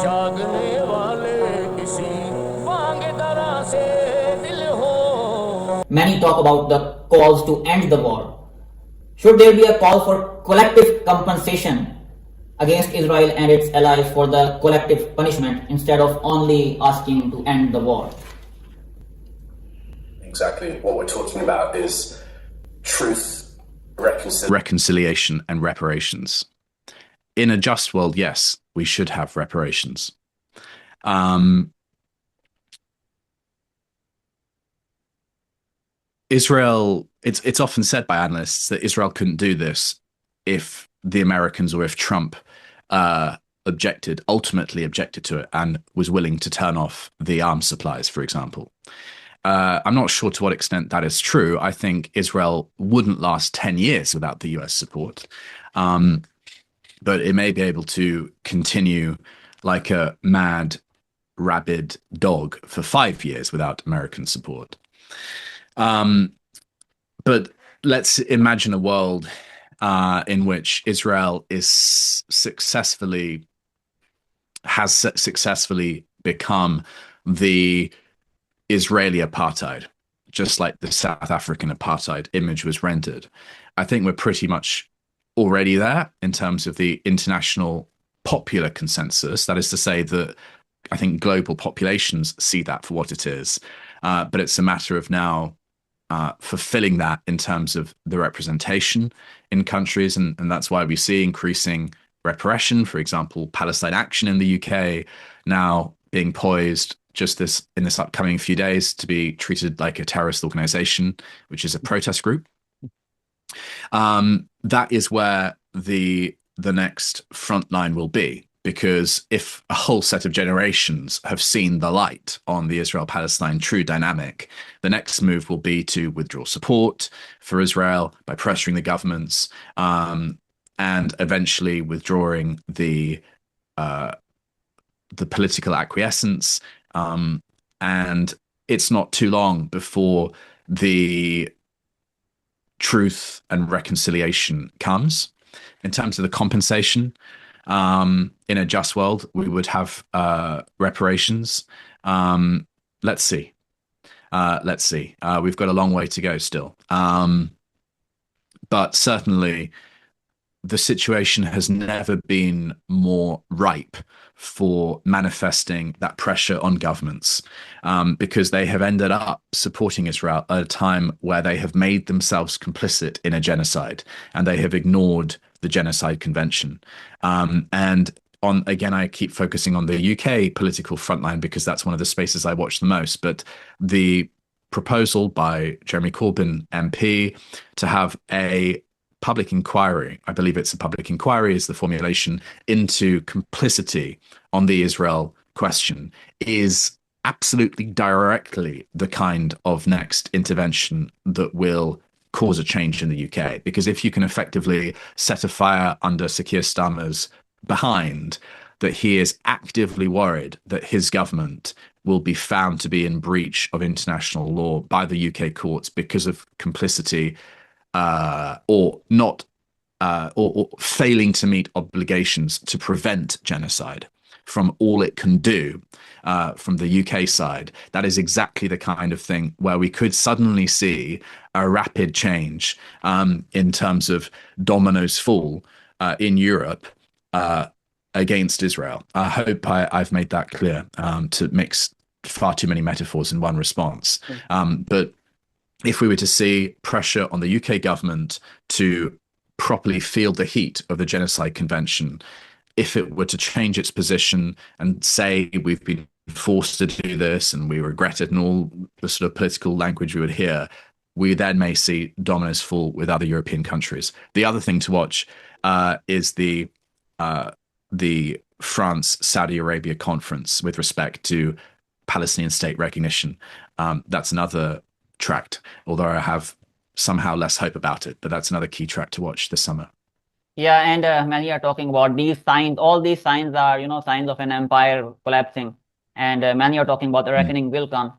जागने वाले किसी बांग दरा से दिल हो. Many talk about the calls to end the war. Should there be a call for collective compensation against Israel and its allies for the collective punishment instead of only asking to end the war? Exactly. What we're talking about is truth, reconciliation, and reparations. In a just world, yes, we should have reparations. Israel, it's often said by analysts that Israel couldn't do this if the Americans or if Trump ultimately objected to it and was willing to turn off the arms supplies, for example. I'm not sure to what extent that is true. I think Israel wouldn't last 10 years without the US support. But it may be able to continue like a mad, rabid dog for 5 years without American support. But let's imagine a world in which Israel has successfully become the Israeli apartheid, just like the South African apartheid image was rendered. I think we're pretty much already there in terms of the international popular consensus. That is to say that I think global populations see that for what it is. But it's a matter of now fulfilling that in terms of the representation in countries. And that's why we see increasing repression. For example, Palestine Action in the UK now being poised just in this upcoming few days to be treated like a terrorist organization, which is a protest group. That is where the next front line will be, because if a whole set of generations have seen the light on the Israel-Palestine true dynamic, the next move will be to withdraw support for Israel by pressuring the governments, and eventually withdrawing the political acquiescence. And it's not too long before the truth and reconciliation comes. In terms of the compensation, in a just world, we would have reparations. Let's see. We've got a long way to go still. But certainly the situation has never been more ripe for manifesting that pressure on governments, because they have ended up supporting Israel at a time where they have made themselves complicit in a genocide, and they have ignored the Genocide Convention. And again, I keep focusing on the UK political frontline because that's one of the spaces I watch the most. But the proposal by Jeremy Corbyn MP to have a public inquiry, I believe it's a public inquiry is the formulation, into complicity on the Israel question, is absolutely directly the kind of next intervention that will cause a change in the UK. Because if you can effectively set a fire under Sir Keir Starmer's behind, that he is actively worried that his government will be found to be in breach of international law by the UK courts because of complicity, or not, or failing to meet obligations to prevent genocide from all it can do from the UK side. That is exactly the kind of thing where we could suddenly see a rapid change in terms of dominoes fall in Europe against Israel. I hope I've made that clear, to mix far too many metaphors in one response. But if we were to see pressure on the UK government to properly feel the heat of the Genocide Convention, if it were to change its position and say we've been forced to do this and we regret it and all the sort of political language we would hear, we then may see dominoes fall with other European countries. The other thing to watch is the France-Saudi Arabia conference with respect to Palestinian state recognition. That's another tract, although I have somehow less hope about it, but that's another key tract to watch this summer. Yeah, and many are talking about these signs. All these signs are, signs of an empire collapsing, and many are talking about the reckoning will come.